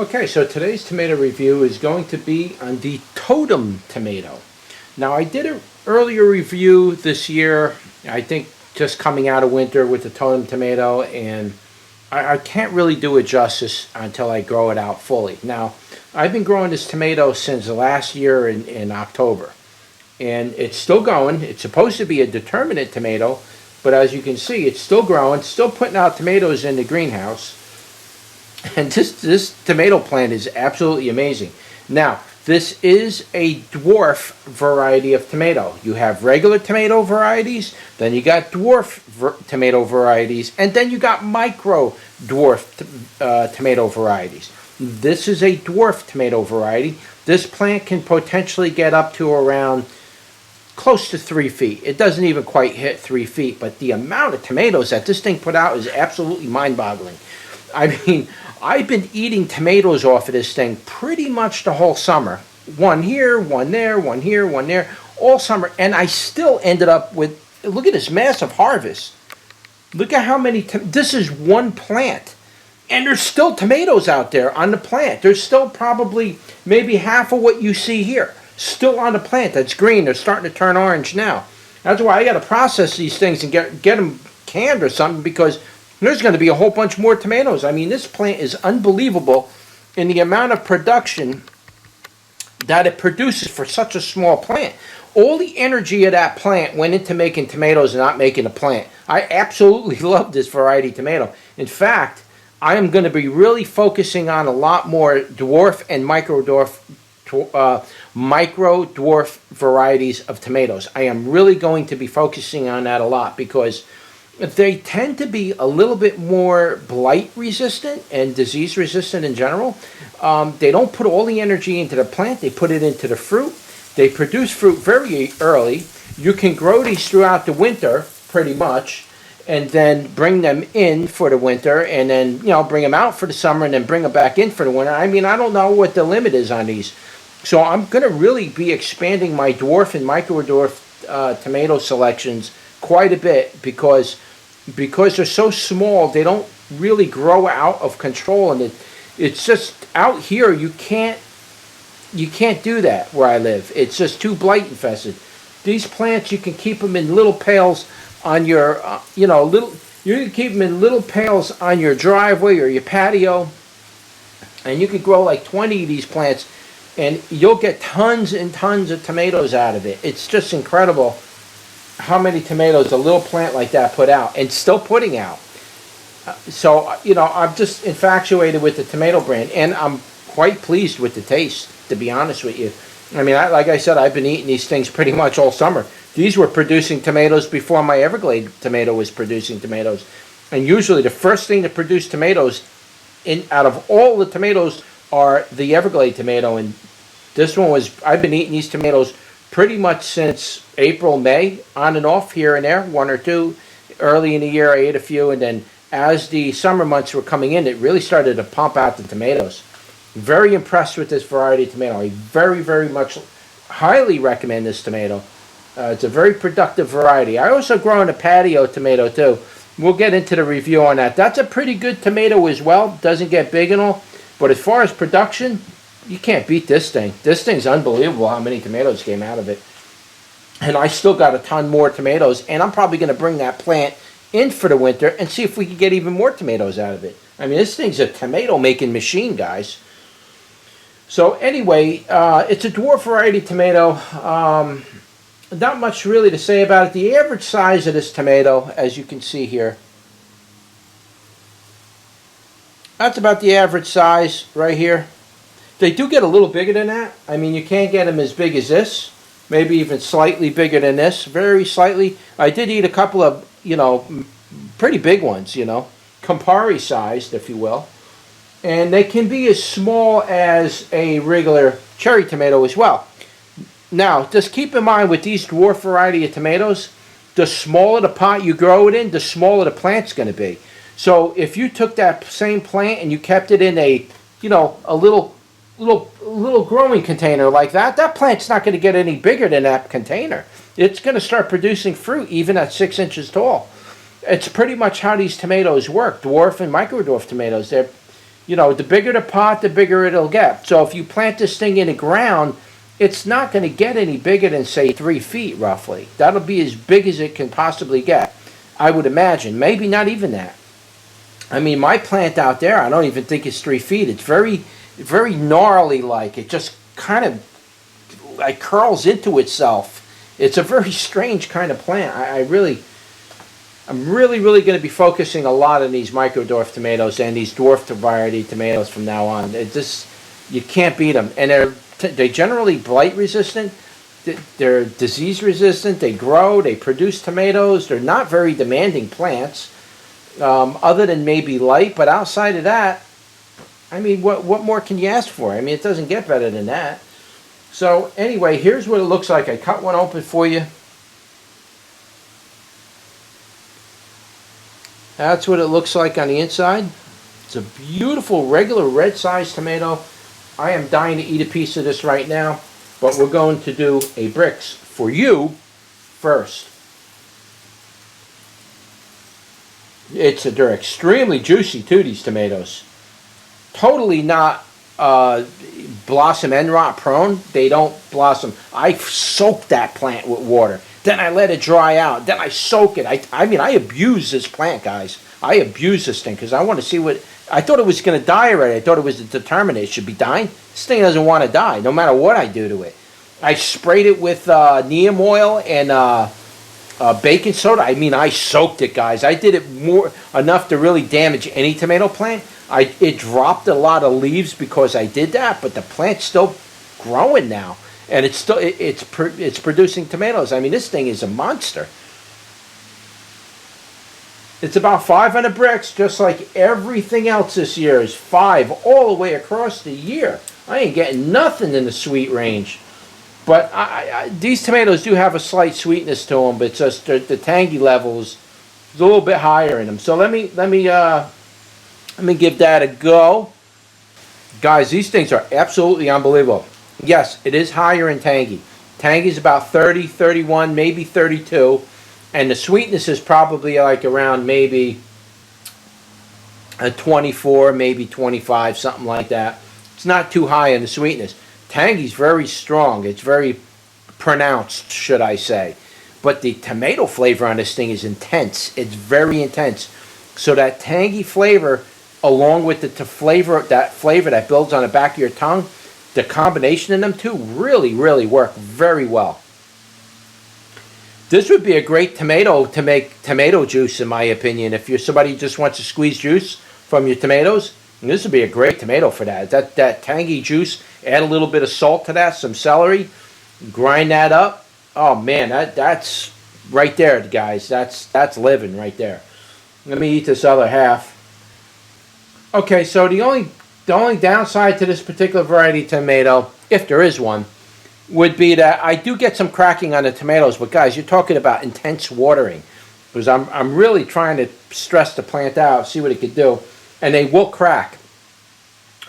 Okay, so today's tomato review is going to be on the Totem Tomato. Now, I did an earlier review this year, I think just coming out of winter with the Totem Tomato, and I can't really do it justice until I grow it out fully. Now, I've been growing this tomato since last year in October, and it's still going. It's supposed to be a determinate tomato, but as you can see, it's still growing, still putting out tomatoes in the greenhouse. And this tomato plant is absolutely amazing. Now, this is a dwarf variety of tomato. You have regular tomato varieties, then you got dwarf tomato varieties, and then you got micro dwarf tomato varieties. This is a dwarf tomato variety. This plant can potentially get up to around close to 3 feet. It doesn't even quite hit 3 feet, but the amount of tomatoes that this thing put out is absolutely mind-boggling. I mean, I've been eating tomatoes off of this thing pretty much the whole summer. One here, one there, one here, one there, all summer. And I still ended up with, look at this massive harvest. Look at how many, this is one plant. And there's still tomatoes out there on the plant. There's still probably maybe half of what you see here. Still on the plant that's green. They're starting to turn orange now. That's why I got to process these things and get them canned or something, because there's going to be a whole bunch more tomatoes. I mean, this plant is unbelievable in the amount of production that it produces for such a small plant. All the energy of that plant went into making tomatoes and not making a plant. I absolutely love this variety tomato. In fact, I am going to be really focusing on a lot more dwarf and micro dwarf varieties of tomatoes. I am really going to be focusing on that a lot because they tend to be a little bit more blight resistant and disease resistant in general. They don't put all the energy into the plant, they put it into the fruit. They produce fruit very early. You can grow these throughout the winter pretty much, and then bring them in for the winter, and then bring them out for the summer, and then bring them back in for the winter. I mean, I don't know what the limit is on these. So I'm going to really be expanding my dwarf and micro dwarf tomato selections quite a bit because they're so small, they don't really grow out of control, and it's just out here you can't do that where I live. It's just too blight infested. These plants, you can keep them in little pails on your you can keep them in little pails on your driveway or your patio, and you could grow like 20 of these plants and you'll get tons and tons of tomatoes out of it. It's just incredible how many tomatoes a little plant like that put out, and still putting out. So, I'm just infatuated with the tomato brand, and I'm quite pleased with the taste, to be honest with you. I mean, like I said, I've been eating these things pretty much all summer. These were producing tomatoes before my Everglade tomato was producing tomatoes. And usually the first thing to produce tomatoes out of all the tomatoes are the Everglade tomato. And this one I've been eating these tomatoes pretty much since April, May, on and off here and there, one or two. Early in the year I ate a few, and then as the summer months were coming in, it really started to pump out the tomatoes. Very impressed with this variety of tomato. I very, very much highly recommend this tomato. It's a very productive variety. I also grow in a patio tomato too. We'll get into the review on that. That's a pretty good tomato as well. Doesn't get big and all, but as far as production, you can't beat this thing. This thing's unbelievable how many tomatoes came out of it. And I still got a ton more tomatoes, and I'm probably going to bring that plant in for the winter and see if we can get even more tomatoes out of it. I mean, this thing's a tomato making machine, guys. So anyway, it's a dwarf variety tomato. Not much really to say about it. The average size of this tomato, as you can see here, that's about the average size right here. They do get a little bigger than that. I mean, you can't get them as big as this. Maybe even slightly bigger than this. Very slightly. I did eat a couple of, pretty big ones, Campari sized, if you will. And they can be as small as a regular cherry tomato as well. Now, just keep in mind with these dwarf variety of tomatoes, the smaller the pot you grow it in, the smaller the plant's going to be. So if you took that same plant and you kept it in a little growing container like that, that plant's not going to get any bigger than that container. It's going to start producing fruit even at 6 inches tall. It's pretty much how these tomatoes work, dwarf and micro dwarf tomatoes. They're You know, the bigger the pot, the bigger it'll get. So if you plant this thing in the ground, it's not going to get any bigger than, say, 3 feet roughly. That'll be as big as it can possibly get, I would imagine. Maybe not even that. I mean, my plant out there, I don't even think it's 3 feet. It's very, very gnarly like. It just kind of like curls into itself. It's a very strange kind of plant. I'm really going to be focusing a lot on these micro dwarf tomatoes and these dwarf variety tomatoes from now on. You can't beat them. And they're generally blight resistant. They're disease resistant. They grow. They produce tomatoes. They're not very demanding plants, other than maybe light. But outside of that, I mean, what more can you ask for? I mean, it doesn't get better than that. So anyway, here's what it looks like. I cut one open for you. That's what it looks like on the inside. It's a beautiful, regular red-sized tomato. I am dying to eat a piece of this right now, but we're going to do a bricks for you first. They're extremely juicy too, these tomatoes. Totally not blossom end rot prone. They don't blossom. I soak that plant with water. Then I let it dry out. Then I soak it. I mean, I abuse this plant, guys. I abuse this thing because I want to see what... I thought it was going to die already. I thought it was determinate. It should be dying. This thing doesn't want to die, no matter what I do to it. I sprayed it with neem oil and baking soda. I mean, I soaked it, guys. I did it enough to really damage any tomato plant. It dropped a lot of leaves because I did that, but the plant's still growing now. And it's producing tomatoes. I mean, this thing is a monster. It's about 500 bricks, just like everything else this year is 5 all the way across the year. I ain't getting nothing in the sweet range. But these tomatoes do have a slight sweetness to them, but it's just the tangy levels is a little bit higher in them. So let me give that a go. Guys, these things are absolutely unbelievable. Yes, it is higher in tangy. Tangy is about 30, 31, maybe 32. And the sweetness is probably like around maybe a 24, maybe 25, something like that. It's not too high in the sweetness. Tangy's very strong. It's very pronounced, should I say. But the tomato flavor on this thing is intense. It's very intense. So that tangy flavor, along with that flavor that builds on the back of your tongue, the combination of them two really, really work very well. This would be a great tomato to make tomato juice, in my opinion. If you're somebody who just wants to squeeze juice from your tomatoes, this would be a great tomato for that. That tangy juice, add a little bit of salt to that, some celery, grind that up. Oh man, that's right there, guys. That's living right there. Let me eat this other half. Okay, so the only downside to this particular variety of tomato, if there is one, would be that I do get some cracking on the tomatoes. But guys, you're talking about intense watering, because I'm really trying to stress the plant out, see what it could do, and they will crack.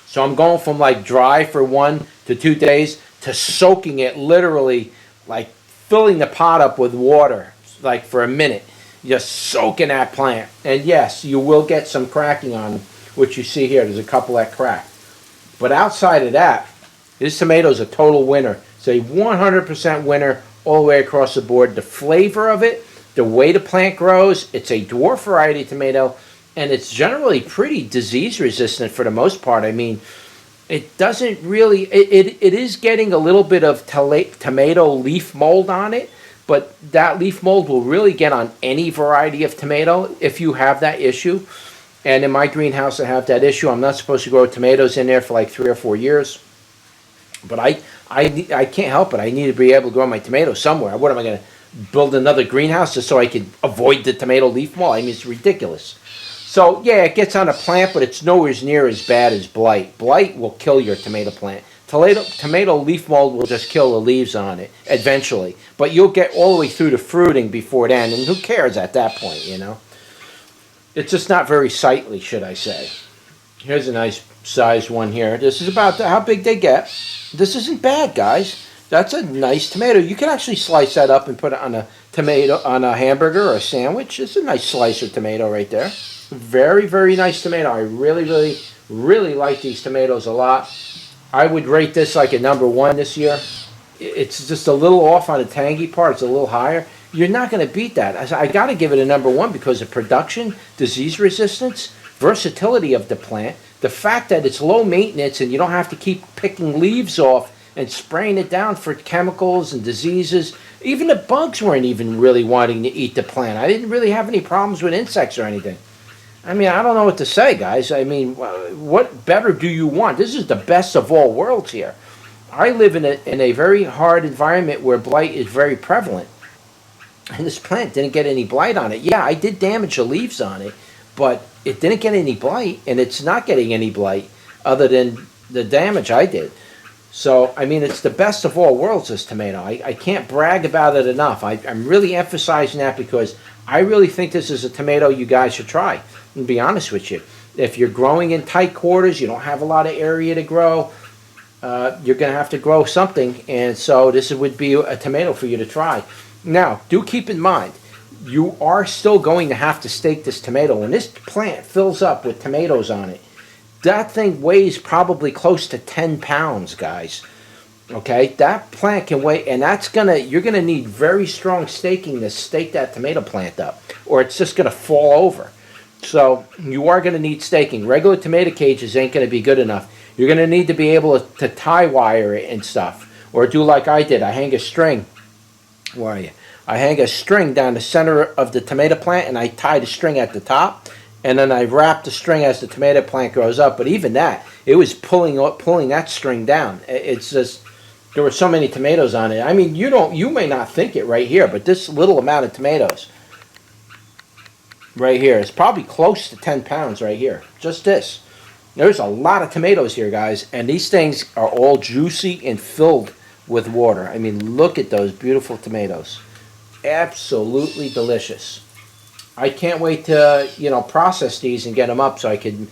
So I'm going from like dry for 1 to 2 days to soaking it, literally like filling the pot up with water like for a minute, just soaking that plant. And yes, you will get some cracking on them, which you see here. There's a couple that crack. But outside of that, this tomato is a total winner. It's a 100% winner all the way across the board. The flavor of it, the way the plant grows, it's a dwarf variety tomato, and it's generally pretty disease resistant for the most part. I mean, it doesn't really, it is getting a little bit of tomato leaf mold on it, but that leaf mold will really get on any variety of tomato if you have that issue. And in my greenhouse, I have that issue. I'm not supposed to grow tomatoes in there for like 3 or 4 years. But I can't help it. I need to be able to grow my tomatoes somewhere. What am I going to build another greenhouse just so I can avoid the tomato leaf mold? I mean, it's ridiculous. So yeah, it gets on a plant, but it's nowhere near as bad as blight. Blight will kill your tomato plant. Tomato leaf mold will just kill the leaves on it eventually. But you'll get all the way through the fruiting before then, and who cares at that point, you know? It's just not very sightly, should I say. Here's a nice sized one here. This is about how big they get. This isn't bad, guys. That's a nice tomato. You can actually slice that up and put it on a hamburger or a sandwich. It's a nice slice of tomato right there. Very, very nice tomato. I really, really Really like these tomatoes a lot. I would rate this like a #1 this year. It's just a little off on the tangy part. It's a little higher. You're not going to beat that. I got to give it a #1 because of production, disease resistance, versatility of the plant, the fact that it's low maintenance and you don't have to keep picking leaves off and spraying it down for chemicals and diseases. Even the bugs weren't even really wanting to eat the plant. I didn't really have any problems with insects or anything. I mean, I don't know what to say, guys. I mean, what better do you want? This is the best of all worlds here. I live in a very hard environment where blight is very prevalent. And this plant didn't get any blight on it. Yeah, I did damage the leaves on it, but it didn't get any blight, and it's not getting any blight other than the damage I did. So, I mean, it's the best of all worlds, this tomato. I can't brag about it enough. I'm really emphasizing that because I really think this is a tomato you guys should try. To be honest with you, if you're growing in tight quarters, you don't have a lot of area to grow, you're going to have to grow something, and so this would be a tomato for you to try. Now, do keep in mind, you are still going to have to stake this tomato. When this plant fills up with tomatoes on it, that thing weighs probably close to 10 pounds, guys. Okay, that plant can weigh, and you're gonna need very strong staking to stake that tomato plant up, or it's just gonna fall over. So you are gonna need staking. Regular tomato cages ain't gonna be good enough. You're gonna need to be able to tie wire it and stuff, or do like I did. I hang a string. Where are you? I hang a string down the center of the tomato plant, and I tie the string at the top, and then I wrap the string as the tomato plant grows up. But even that, it was pulling that string down. It's just, there were so many tomatoes on it. I mean, you may not think it right here, but this little amount of tomatoes right here is probably close to 10 pounds right here. Just this. There's a lot of tomatoes here, guys, and these things are all juicy and filled with water. I mean, look at those beautiful tomatoes. Absolutely delicious. I can't wait to, process these and get them up so I can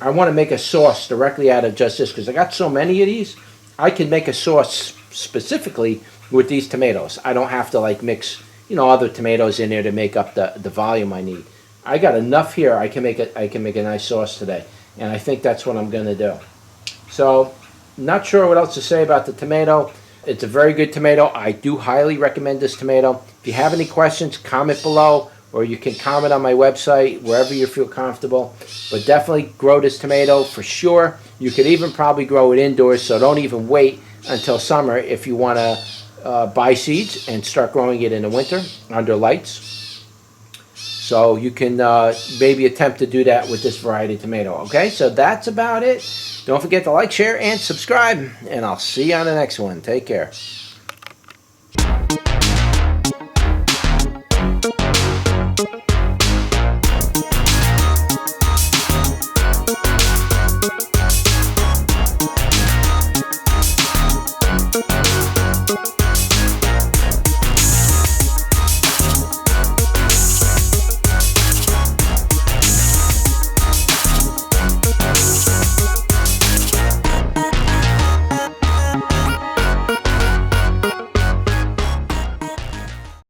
I want to make a sauce directly out of just this because I got so many of these. I can make a sauce specifically with these tomatoes. I don't have to mix, other tomatoes in there to make up the volume I need. I got enough here. I can make a nice sauce today, and I think that's what I'm going to do. So, not sure what else to say about the tomato. It's a very good tomato. I do highly recommend this tomato. If you have any questions, comment below, or you can comment on my website, wherever you feel comfortable. But definitely grow this tomato for sure. You could even probably grow it indoors, so don't even wait until summer if you want to buy seeds and start growing it in the winter under lights. So you can maybe attempt to do that with this variety of tomato. Okay, so that's about it. Don't forget to like, share, and subscribe, and I'll see you on the next one. Take care.